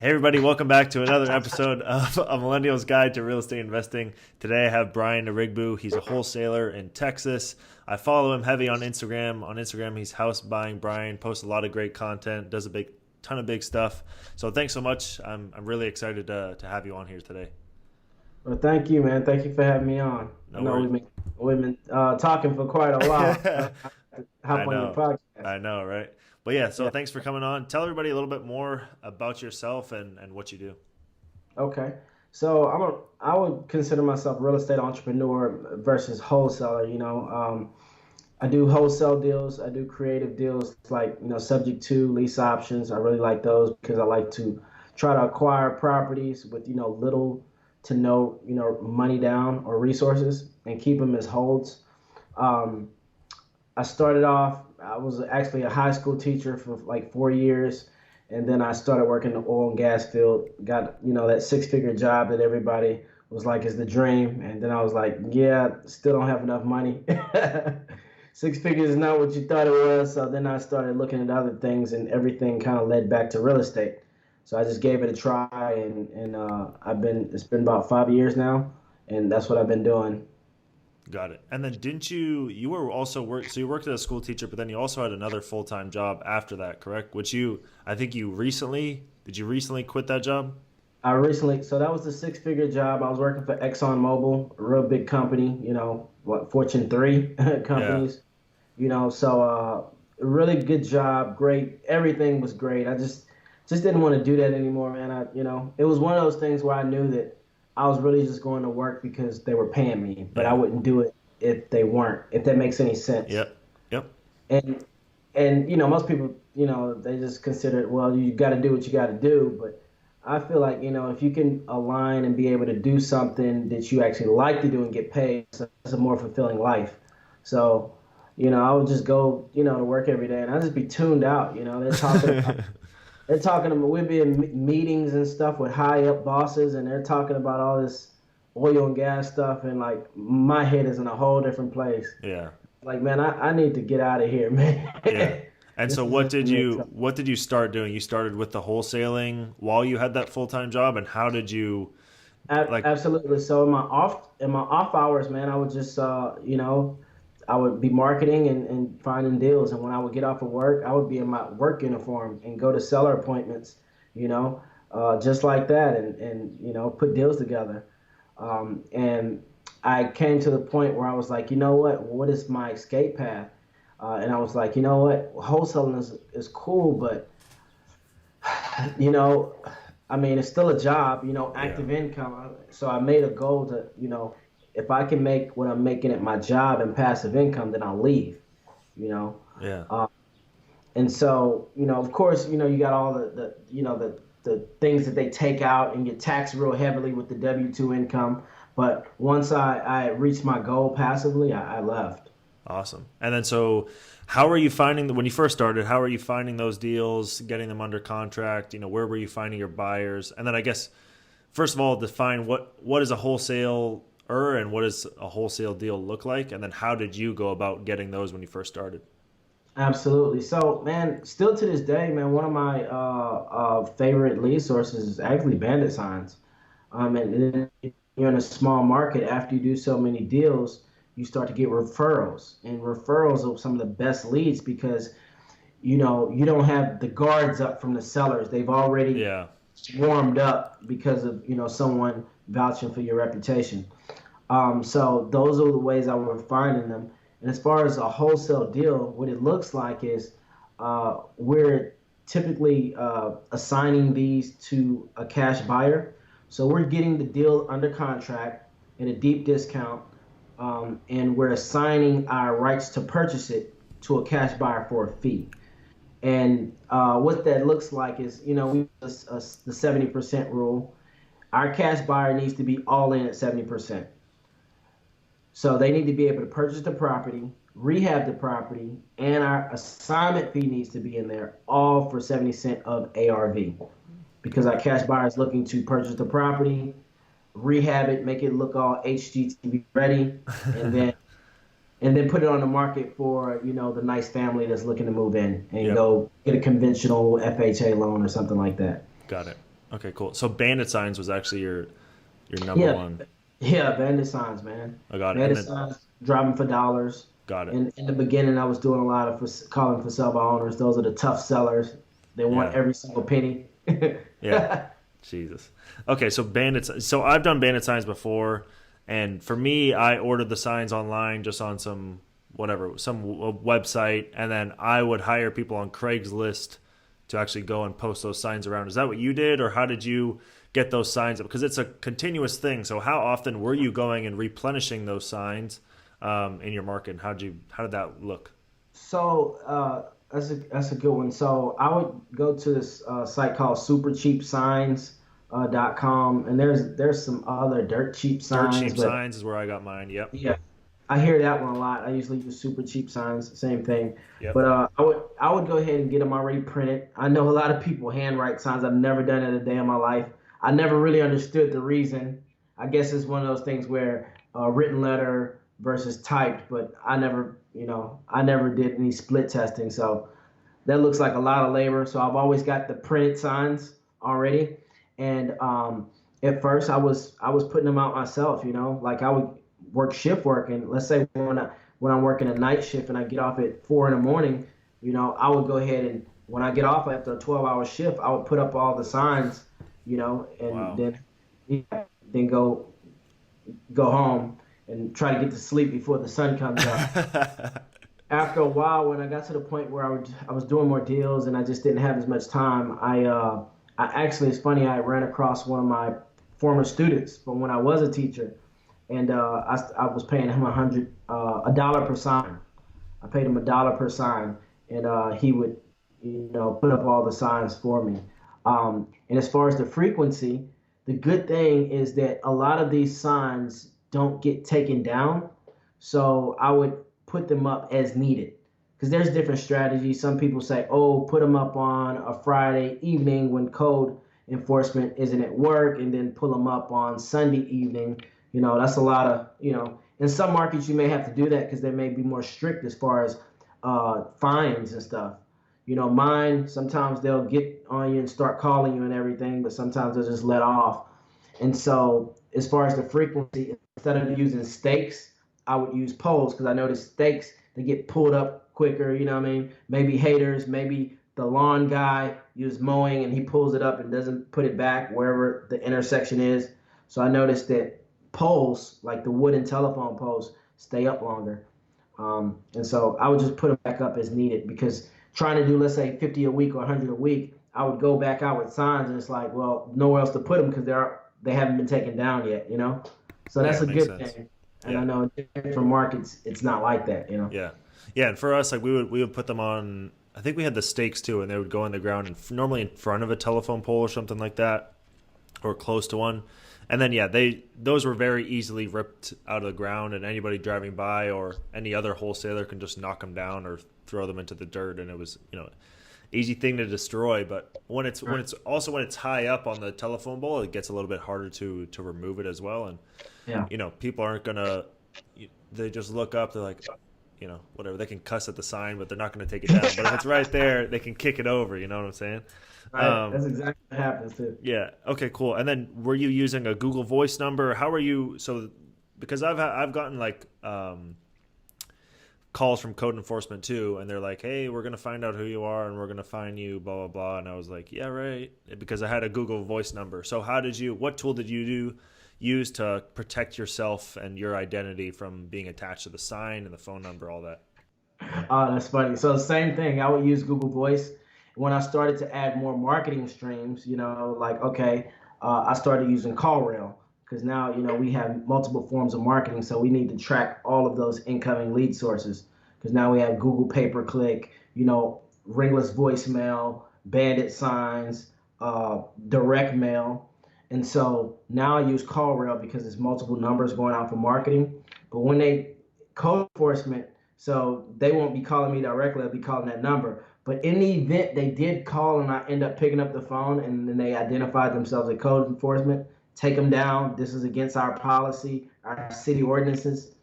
Hey everybody, welcome back to another episode of A Millennial's Guide to Real Estate Investing. Today I have Brian Iregbu. He's a wholesaler in Texas. I follow him heavy on Instagram. On Instagram, he's house buying Brian, posts a lot of great content, does a big ton of big stuff. So thanks so much. I'm really excited to have you on here today. Well, thank you, man. Thank you for having me on. I No know worries. we've been talking for quite a while. I have to I hop on your know. podcast. I know, right? But yeah, so Yeah. thanks for coming on. Tell everybody a little bit more about yourself and what you do. Okay. So I would consider myself a real estate entrepreneur versus wholesaler. I do wholesale deals. I do creative deals like subject to lease options. I really like those because I like to try to acquire properties with little to no money down or resources and keep them as holds. Um, I started off, I was actually a high school teacher for like 4 years. And then I started working in the oil and gas field, got, that six-figure job that everybody was like is the dream. And then I was like, yeah, still don't have enough money. Six figures is not what you thought it was. So then I started looking at other things and everything kind of led back to real estate. So I just gave it a try and it's been about 5 years now. And that's what I've been doing. Got it. And then didn't you were also so you worked as a school teacher, but then you also had another full-time job after that, correct? Which I think did you recently quit that job? So that was the six-figure job. I was working for ExxonMobil, a real big company, what Fortune 3 Yeah. companies, a really good job, great. Everything was great. I just didn't want to do that anymore, man. It was one of those things where I knew that I was really just going to work because they were paying me, but I Yeah. wouldn't do it if they weren't, if that makes any sense. Yep. Yep. And most people, they just consider it, well, you got to do what you got to do. But I feel like, if you can align and be able to do something that you actually like to do and get paid, it's a more fulfilling life. So, I would just go, to work every day and I'd just be tuned out. They're talking about, we'd be in meetings and stuff with high up bosses and they're talking about all this oil and gas stuff. And like my head is in a whole different place. Yeah. Like, man, I need to get out of here, man. Yeah. And so This is just what did you start doing? You started with the wholesaling while you had that full-time job, and how did you like Absolutely. So in my off hours, man, I would just I would be marketing and finding deals. And when I would get off of work, I would be in my work uniform and go to seller appointments, you know, just like that, and put deals together. And I came to the point where I was like, what is my escape path? And I was like, wholesaling is cool, but you know, I mean, it's still a job, yeah. active income. So I made a goal to, if I can make what I'm making at my job and passive income, then I'll leave, you know. Yeah. Uh, and so, of course, you got all the things that they take out and get taxed real heavily with the W-2 income. But once I reached my goal passively, I left. Awesome. And then so how are you finding when you first started, how are you finding those deals, getting them under contract? Where were you finding your buyers? And then I guess first of all, define what is a wholesaler and what does a wholesale deal look like? And then how did you go about getting those when you first started? Absolutely. So, man, still to this day, man, one of my favorite lead sources is actually Bandit signs. And then you're in a small market. After you do so many deals, you start to get referrals, and referrals are some of the best leads because you don't have the guards up from the sellers. They've already Yeah. warmed up because of someone vouching for your reputation. So those are the ways I was finding them. And as far as a wholesale deal, what it looks like is we're typically assigning these to a cash buyer. So we're getting the deal under contract at a deep discount, and we're assigning our rights to purchase it to a cash buyer for a fee. And what that looks like is, we the 70% rule. Our cash buyer needs to be all in at 70%. So they need to be able to purchase the property, rehab the property, and our assignment fee needs to be in there, all for 70 cent of ARV. Because our cash buyer is looking to purchase the property, rehab it, make it look all HGTV ready, and then put it on the market for the nice family that's looking to move in and Yep. go get a conventional FHA loan or something like that. Got it. Okay, cool. So Bandit signs was actually your number Yeah, one. yeah, bandit signs, man. I got it. And Bandit then signs, driving for dollars. got it. In the beginning, I was doing a lot of calling for sale by owners. Those are the tough sellers. They want Yeah. every single penny. Yeah. Jesus. Okay, so bandits. So I've done bandit signs before, and for me, I ordered the signs online just on some whatever, some website, and then I would hire people on Craigslist to actually go and post those signs around. Is that what you did, or how did you get those signs up? Because it's a continuous thing. So how often were you going and replenishing those signs in your market? And how did that look? So that's a good one. So I would go to this site called supercheapsigns.com, and there's some other dirt cheap Dirt signs, cheap but signs is where I got mine. Yep. yeah, I hear that one a lot. I usually use super cheap signs, same thing. Yep. But I would go ahead and get them already printed. I know a lot of people handwrite signs. I've never done it a day in my life. I never really understood the reason. I guess it's one of those things where written letter versus typed, but I never did any split testing. So that looks like a lot of labor. So I've always got the printed signs already. And at first I was putting them out myself, like I would work shift work. And let's say when I'm working a night shift and I get off at 4 in the morning, I would go ahead and when I get off after a 12-hour shift, I would put up all the signs, and Wow. then yeah, then go home and try to get to sleep before the sun comes up. After a while, when I got to the point where I was doing more deals and I just didn't have as much time, I actually, it's funny, I ran across one of my former students from when I was a teacher, and I was paying him a dollar per sign. I paid him a dollar per sign, and he would put up all the signs for me. And as far as the frequency, the good thing is that a lot of these signs don't get taken down, so I would put them up as needed. Because there's different strategies. Some people say, oh, put them up on a Friday evening when code enforcement isn't at work, and then pull them up on Sunday evening. That's a lot of, in some markets you may have to do that because they may be more strict as far as fines and stuff. Mine, sometimes they'll get on you and start calling you and everything, but sometimes they'll just let off. And so, as far as the frequency, instead of using stakes, I would use poles because I noticed stakes, they get pulled up quicker. You know what I mean? Maybe haters, maybe the lawn guy use mowing and he pulls it up and doesn't put it back wherever the intersection is. So I noticed that poles, like the wooden telephone poles, stay up longer. And so I would just put them back up as needed because trying to do, let's say, 50 a week or 100 a week, I would go back out with signs and it's like, well, nowhere else to put them because they haven't been taken down yet. So Yeah, that's it a makes good sense. thing. And Yeah. I know in different markets, it's not like that. Yeah, yeah, and for us, like we would put them on. I think we had the stakes too, and they would go in the ground, and normally in front of a telephone pole or something like that, or close to one. And then yeah, those were very easily ripped out of the ground, and anybody driving by or any other wholesaler can just knock them down or throw them into the dirt, and it was easy thing to destroy. But when it's high up on the telephone pole, it gets a little bit harder to remove it as well, and Yeah. people aren't gonna. They just look up. They're like, whatever. They can cuss at the sign, but they're not going to take it down. But if it's right there, they can kick it over. You know what I'm saying? Right. That's exactly what happens too. Yeah. Okay. Cool. And then, were you using a Google Voice number? How are you? So, because I've gotten like calls from code enforcement too, and they're like, "Hey, we're gonna find out who you are, and we're gonna find you." Blah blah blah. And I was like, "Yeah, right," because I had a Google Voice number. So, what tool did you use to protect yourself and your identity from being attached to the sign and the phone number, all that? Oh, that's funny. So the same thing. I would use Google Voice when I started to add more marketing streams. Like okay, I started using CallRail because now we have multiple forms of marketing, so we need to track all of those incoming lead sources. Because now we have Google pay per click, ringless voicemail, bandit signs, direct mail. And so now I use CallRail because there's multiple numbers going out for marketing. But when they code enforcement, so they won't be calling me directly, they'll be calling that number. But in the event they did call and I end up picking up the phone and then they identified themselves as code enforcement, take them down. This is against our policy, our city ordinances.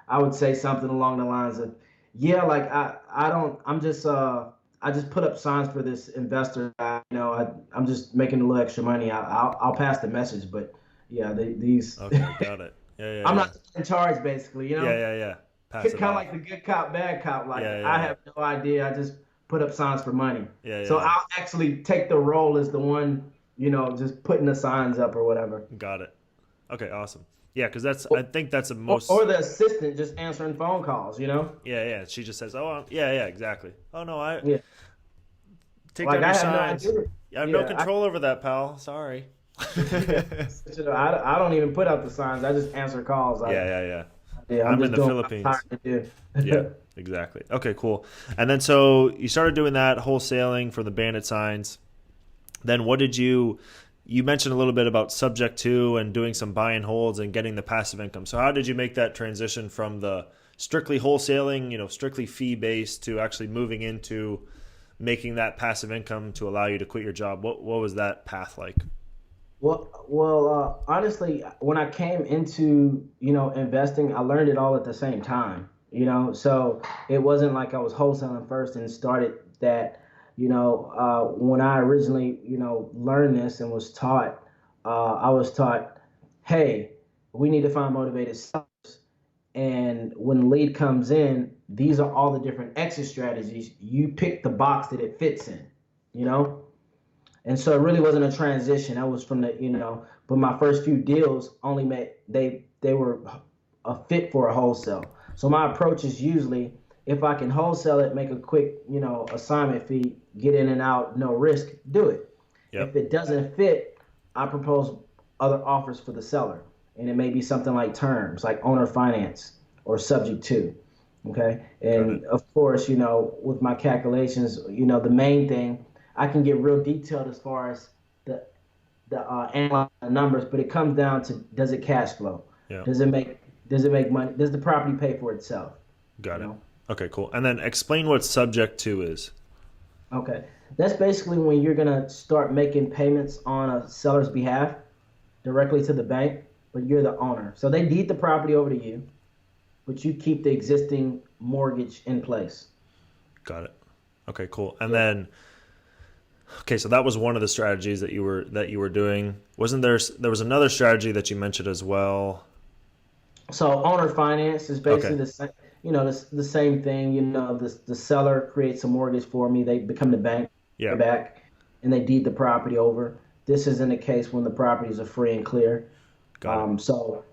I would say something along the lines of, yeah, like I don't, I'm just, I just put up signs for this investor. I'm just making a little extra money. I'll pass the message, but yeah, these Okay, got it. Yeah, yeah, I'm yeah. not in charge, basically. Yeah, yeah, yeah. Pass Kind it of off. like the good cop, bad cop. Like Yeah, yeah, I yeah. have no idea. I just put up signs for money. Yeah, yeah, So yeah. I'll actually take the role as the one, just putting the signs up or whatever. Got it. Okay, awesome. Yeah, because I think that's the Or most. the assistant just answering phone calls. Yeah, yeah. She just says, "Oh, yeah, yeah, exactly." Oh no, I Yeah. take Like down your I have no signs. idea. I have no Yeah. control over that, pal. Sorry. Yeah. I don't even put out the signs. I just answer calls. Yeah, yeah, yeah. Yeah, I'm I'm in just the doing what I'm Philippines. hired to Yeah, do. exactly. Okay, cool. And then so you started doing that wholesaling for the Bandit signs. Then what did you mentioned a little bit about subject to and doing some buy and holds and getting the passive income. So how did you make that transition from the strictly wholesaling, strictly fee based to actually moving into making that passive income to allow you to quit your job? What was that path like? Honestly, when I came into, investing, I learned it all at the same time, so it wasn't like I was wholesaling first and started that, when I originally, learned this and was taught, I was taught, hey, we need to find motivated sellers. And when the lead comes in, these are all the different exit strategies. You pick the box that it fits in, you know? And so it really wasn't a transition. That was from but my first few deals only made they were a fit for a wholesale. So my approach is usually if I can wholesale it, make a quick, assignment fee, get in and out, no risk, do it. If Yep. it doesn't fit, I propose other offers for the seller. And it may be something like terms, like owner finance or subject to. Okay. Got it. And of course, with my calculations, the main thing I can get real detailed as far as the analyze the numbers, but it comes down to does it cash flow? Yeah. Does it make does it make money? Does the property pay for itself? Got You it. know? Okay, cool. And then explain what subject to is. Okay. That's basically when you're gonna start making payments on a seller's behalf directly to the bank, but you're the owner. So they deed the property over to you, but you keep the existing mortgage in place. Got it. Okay, cool. And Yeah. then okay, so that was one of the strategies that you were doing. Wasn't there was another strategy that you mentioned as well? So owner finance is Okay. basically the same, the same thing. The seller creates a mortgage for me. They become the bank Yeah. back, and they deed the property over. This is in the case when the properties are free and clear. Got it. So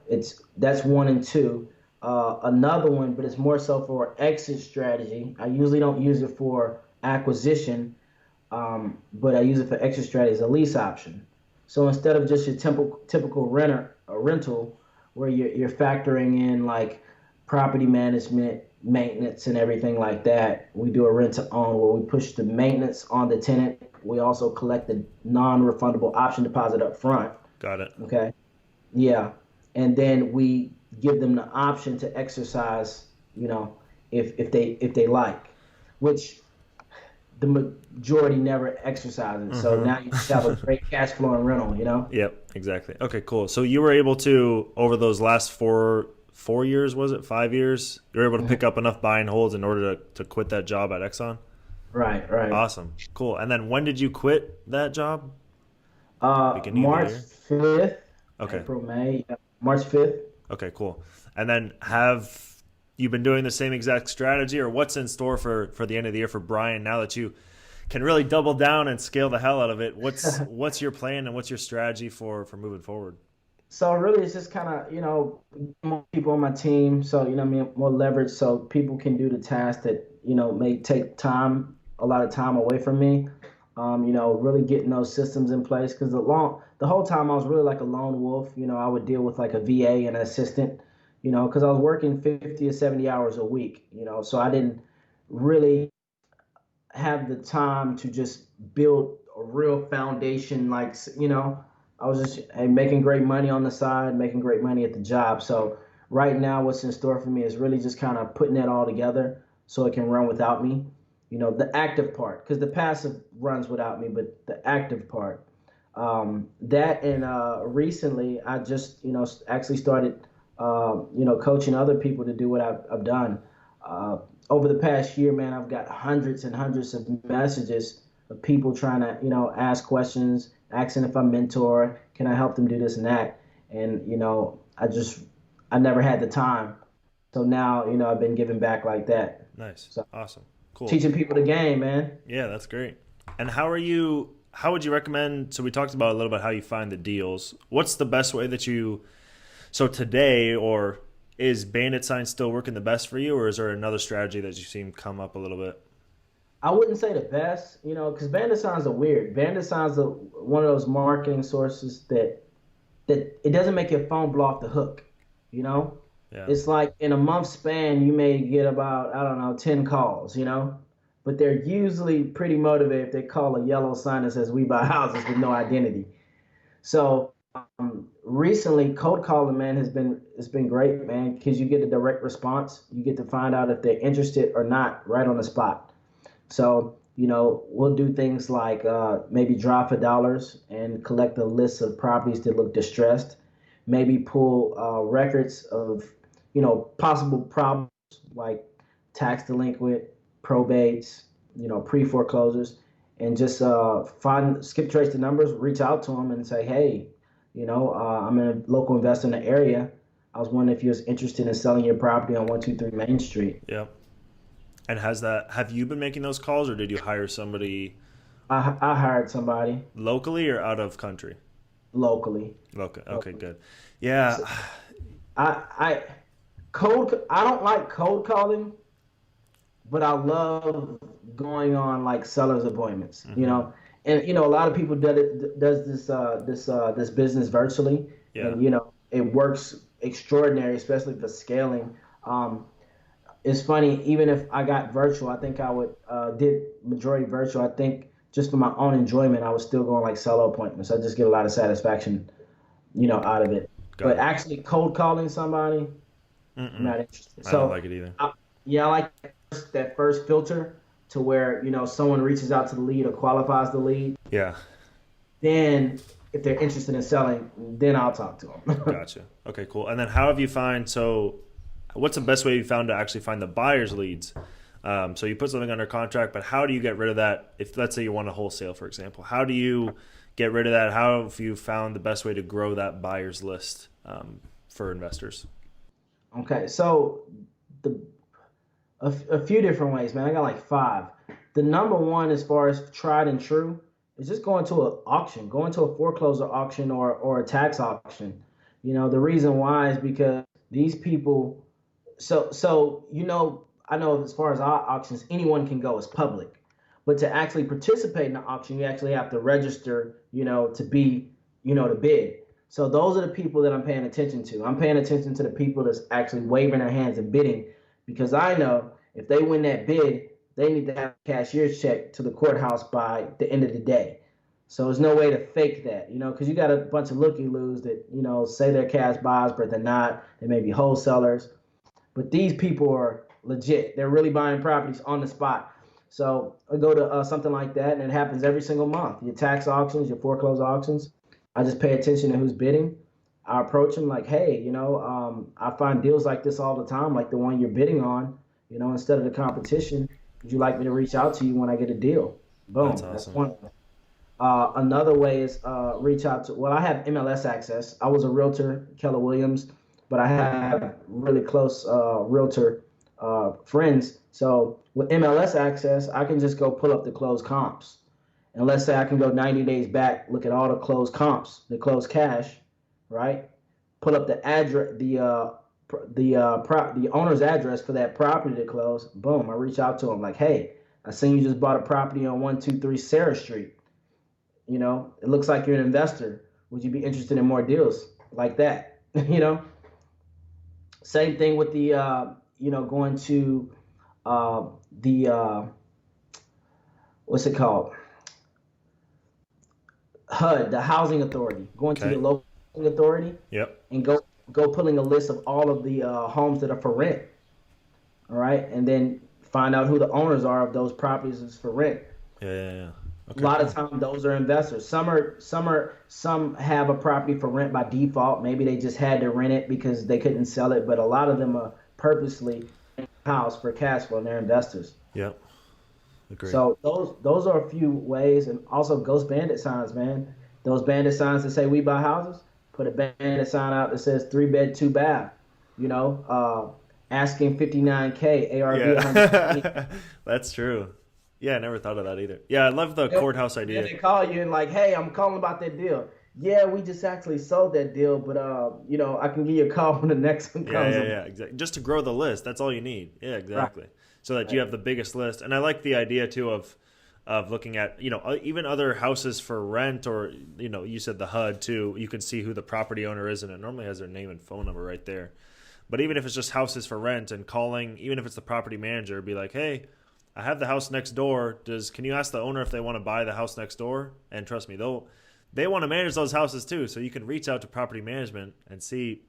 that's one and two. Another one, but it's more so for exit strategy. I usually don't use it for acquisition, but I use it for exit strategy as a lease option. So instead of just your typical rental, where you're factoring in like property management, maintenance, and everything like that, we do a rent to own where we push the maintenance on the tenant. We also collect the non-refundable option deposit up front. Got it. Okay. Yeah. And then we give them the option to exercise, if they like, which the majority never exercises. So Mm-hmm. now you just have a great cash flowing rental. Yep, exactly. Okay, cool. So you were able to over those last four years, was it 5 years? You were able to pick up enough buy and holds in order to quit that job at Exxon. Right, right. Awesome, cool. And then when did you quit that job? Beginning of the March year. 5th, Okay. April, May, yeah, March 5th. Okay, cool. And then have you been doing the same exact strategy, or what's in store for the end of the year for Brian now that you can really double down and scale the hell out of it? What's your plan and what's your strategy for moving forward? So really, it's just kind of more people on my team, so what I mean, more leverage, so people can do the tasks that may take a lot of time away from me. Really getting those systems in place because the whole time I was really like a lone wolf. I would deal with like a VA and an assistant. Because I was working 50 or 70 hours a week. So I didn't really have the time to just build a real foundation. Like I was just making great money on the side, making great money at the job. So right now, what's in store for me is really just kind of putting that all together so it can run without me. The active part, because the passive runs without me, but the active part. That and recently, I just actually started coaching other people to do what I've done. over the past year, man, I've got hundreds and hundreds of messages of people trying to, ask questions, asking if I mentor, can I help them do this and that? And, I never had the time. So now, I've been giving back like that. Nice. So Awesome. Cool. teaching people the game, man. Yeah, that's great. And how would you recommend, so we talked about a little bit how you find the deals. What's the best way so today, or is Bandit sign still working the best for you, or is there another strategy that you've seen come up a little bit? I wouldn't say the best, because Bandit signs are weird. Bandit signs are one of those marketing sources that it doesn't make your phone blow off the hook, Yeah. It's like in a month span, you may get about, I don't know, 10 calls, but they're usually pretty motivated if they call a yellow sign that says "We buy houses" with no identity. So recently, cold calling, man, it's been great, man, because you get a direct response. You get to find out if they're interested or not right on the spot. So we'll do things like maybe drop for dollars and collect a list of properties that look distressed. Maybe pull records of possible problems like tax delinquent, probates, pre-foreclosures, and just skip trace the numbers, reach out to them and say, hey, I'm a local investor in the area. I was wondering if you was interested in selling your property on 123 Main Street. Yeah. And have you been making those calls, or did you hire somebody? I hired somebody. Locally or out of country? Locally. Okay, good. Yeah. So, I don't like cold calling, but I love going on like sellers appointments, Mm-hmm. And a lot of people does this business virtually, Yeah. and it works extraordinary, especially for scaling. It's funny, even if I got virtual, I think I would did majority virtual. I think just for my own enjoyment, I was still going like solo appointments. I just get a lot of satisfaction, out of it. But actually cold calling somebody, I'm not interested. I don't like it either. I like that first filter to where, someone reaches out to the lead or qualifies the lead. Yeah. Then if they're interested in selling, then I'll talk to them. Gotcha. Okay, cool. And then what's the best way you found to actually find the buyer's leads? So you put something under contract, but how do you get rid of that? If let's say you want to wholesale, for example, how do you get rid of that? How have you found the best way to grow that buyer's list for investors? Okay, so a few different ways, man. I got like 5. The number one, as far as tried and true, is just going to an auction, going to a foreclosure auction or a tax auction. The reason why is because these people. So I know as far as our auctions, anyone can go. It's public, but to actually participate in the auction, you actually have to register, to be, to bid. So those are the people that I'm paying attention to. I'm paying attention to the people that's actually waving their hands and bidding, because I know if they win that bid, they need to have a cashier's check to the courthouse by the end of the day. So there's no way to fake that, because you got a bunch of looky-loos that, say they're cash buyers, but they're not. They may be wholesalers. But these people are legit. They're really buying properties on the spot. So I go to something like that, and it happens every single month. Your tax auctions, your foreclosure auctions. I just pay attention to who's bidding. I approach them like, hey, I find deals like this all the time, like the one you're bidding on. Instead of the competition, would you like me to reach out to you when I get a deal? Boom. That's awesome. That's one. Another way is reach out to. Well, I have MLS access. I was a realtor, Keller Williams, but I have really close realtor friends. So with MLS access, I can just go pull up the closed comps. And let's say I can go 90 days back, look at all the closed comps, the closed cash, right? Pull up the address, the owner's address for that property to close. Boom, I reach out to them like, hey, I seen you just bought a property on 123 Sarah Street. It looks like you're an investor. Would you be interested in more deals like that? Same thing with the, going to what's it called? HUD, the housing authority. Going to the local authority. Yep. And go pulling a list of all of the homes that are for rent. All right, and then find out who the owners are of those properties is for rent. Yeah. Okay. A lot of times those are investors. Some have a property for rent by default. Maybe they just had to rent it because they couldn't sell it. But a lot of them are purposely house for cash flow and they're investors. Yep. Agree. So those are a few ways, and also Ghost Bandit signs, man. Those bandit signs that say we buy houses, put a bandit sign out that says 3 bed, 2 bath. You know, asking 59K, ARV 120. Yeah. That's true. Yeah, I never thought of that either. Yeah, I love the courthouse Then idea. they call you and like, hey, I'm calling about that deal. Yeah, we just actually sold that deal, but I can give you a call when the next one Yeah, comes yeah, up. yeah, exactly. Just to grow the list, that's all you need. Yeah, Right, exactly. So that you right. have the biggest list. And I like the idea too of looking at, even other houses for rent, or you said the HUD too. You can see who the property owner is, and it normally has their name and phone number right there. But even if it's just houses for rent, and calling, even if it's the property manager, be like, "Hey, I have the house next door. Can you ask the owner if they want to buy the house next door?" And trust me, they want to manage those houses too. So you can reach out to property management and see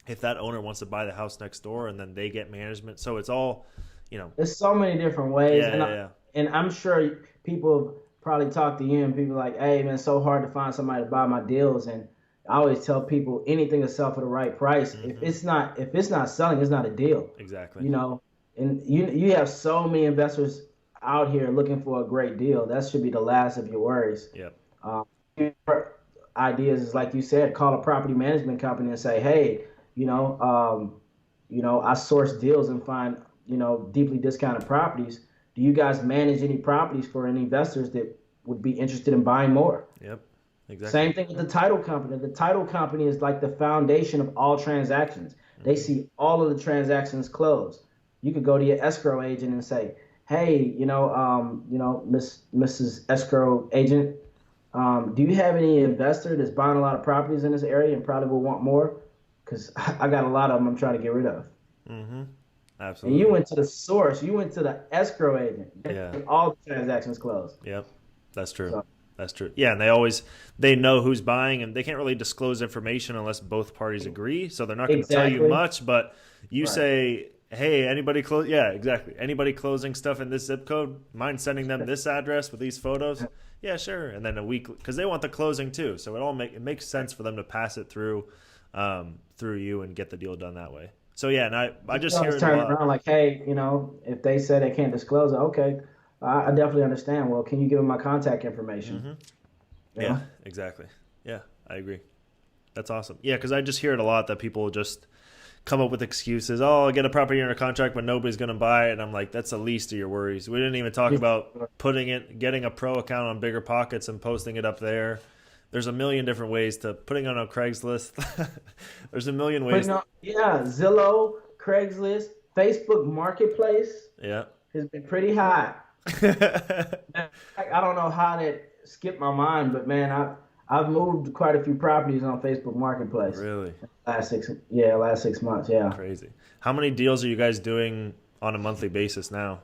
if that owner wants to buy the house next door, and then they get management. So it's all, you know, There's so many different ways, yeah, and yeah, yeah. I'm sure people probably talk to you and people like, hey man, it's so hard to find somebody to buy my deals. And I always tell people anything to sell for the right price. Hmm. If it's not selling, it's not a deal. Exactly. You know, and you have so many investors out here looking for a great deal. That should be the last of your worries. Yep. Um, your ideas is like you said, call a property management company and say, hey, you know, I source deals and find deeply discounted properties. Do you guys manage any properties for any investors that would be interested in buying more? Yep. Exactly. Same thing with the title company. The title company is like the foundation of all transactions. They Hmm. see all of the transactions closed. You could go to your escrow agent and say, "Hey, Mrs. Escrow agent, do you have any investor that's buying a lot of properties in this area and probably will want more? Because I got a lot of them I'm trying to get rid of." Hmm. And you Absolutely. went to the source. You went to the escrow agent. Yeah. All the transactions closed. Yep. That's true. So That's true. Yeah, and they know who's buying, and they can't really disclose information unless both parties agree. So they're not going to tell you exactly. much, but you Right. say, "Hey, anybody close?" Yeah, exactly. Anybody closing stuff in this zip code? Mind sending them this address with these photos? Yeah, sure. And then a week, because they want the closing too. So it makes sense for them to pass it through you and get the deal done that way. So yeah, and I just hear Just it a turn lot. around like, hey, if they say they can't disclose it, okay, I definitely understand. Well, can you give them my contact information? Hmm. You Yeah, know, exactly. Yeah, I agree. That's awesome. Yeah, because I just hear it a lot that people just come up with excuses. Oh, I get a property under contract, but nobody's going to buy it. And I'm like, that's the least of your worries. We didn't even talk yeah. about getting a pro account on Bigger Pockets and posting it up there. There's a million different ways to putting on a Craigslist. There's a million Putting ways. on, yeah, Zillow, Craigslist, Facebook Marketplace Yeah. has been pretty hot. I don't know how that skipped my mind, but man, I've moved quite a few properties on Facebook Marketplace Really last 6 months, yeah. crazy. How many deals are you guys doing on a monthly basis now,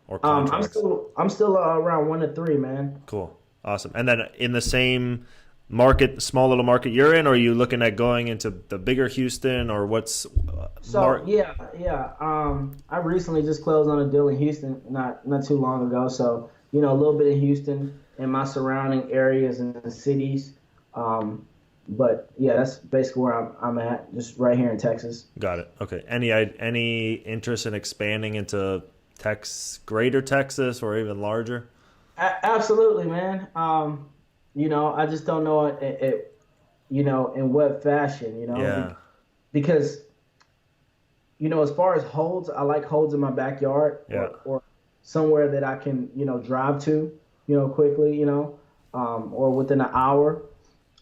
or I'm contracts? still around 1 to 3, man. Cool. Awesome. And then in the same market, small little market you're in, or are you looking at going into the bigger Houston, or what's So Mark? yeah. I recently just closed on a deal in Houston not too long ago. So a little bit in Houston and my surrounding areas and cities. Um, but yeah, that's basically where I'm at, just right here in Texas. Got it. Okay. Any interest in expanding into greater Texas, or even larger? Absolutely, man. I just don't know in what fashion. Yeah. Because as far as holds, I like holds in my backyard Yeah. or somewhere that I can, drive to, quickly, or within an hour.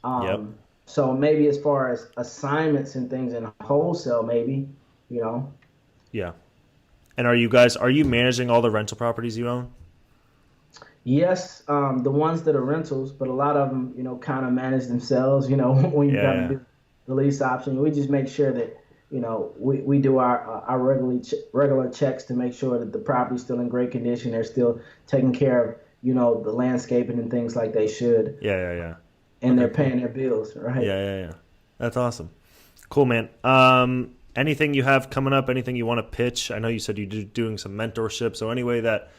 Yep. So maybe as far as assignments and things in wholesale, maybe, you know. Yeah. And are you managing all the rental properties you own? Yes, the ones that are rentals, but a lot of them, kind of manage themselves, when you kind of Yeah. do the lease option. We just make sure that, we do our regular checks to make sure that the property's still in great condition. They're still taking care of, the landscaping and things like they should, Yeah. Yeah. Yeah. and Okay. they're Cool. paying their bills, right? Yeah. Yeah. Yeah. That's awesome. Cool, man. Anything you have coming up? Anything you want to pitch? I know you said you're doing some mentorship. So any way that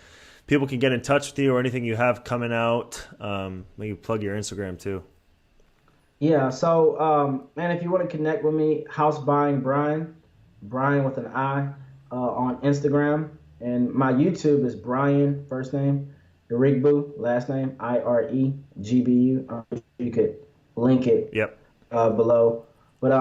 people can get in touch with you, or anything you have coming out, maybe plug your Instagram too. Yeah. So, man, if you want to connect with me, house buying Brian, Brian with an I. on Instagram, and my YouTube is Brian, first name, Iregbu, last name Iregbu. You could link it Yep. below. But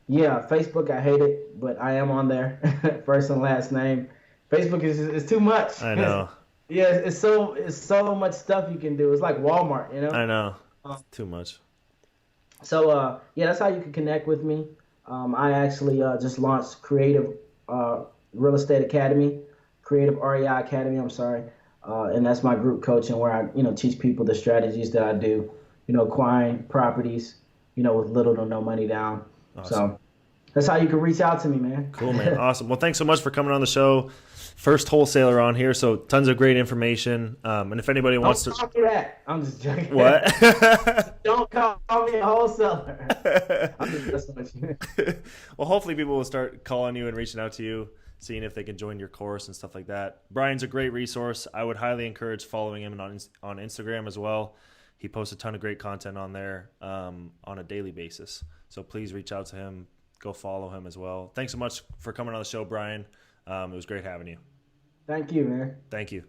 yeah, Facebook I hate it, but I am on there, first and last name. Facebook is too much. I know. Yeah, it's so much stuff you can do. It's like Walmart, you know. I know. It's too much. So yeah, that's how you can connect with me. I actually just launched Creative Real Estate Academy, Creative REI Academy. I'm sorry, and that's my group coaching where I teach people the strategies that I do. Acquiring properties, with little to no money down. Awesome. So that's how you can reach out to me, man. Cool, man. Awesome. Well, thanks so much for coming on the show. First wholesaler on here, so tons of great information. And if anybody wants Don't call me that. I'm just joking. What? Don't call me a wholesaler. I'm just messing with you. Well, hopefully people will start calling you and reaching out to you, seeing if they can join your course and stuff like that. Brian's a great resource. I would highly encourage following him on Instagram as well. He posts a ton of great content on there on a daily basis. So please reach out to him. Go follow him as well. Thanks so much for coming on the show, Brian. It was great having you. Thank you, man. Thank you.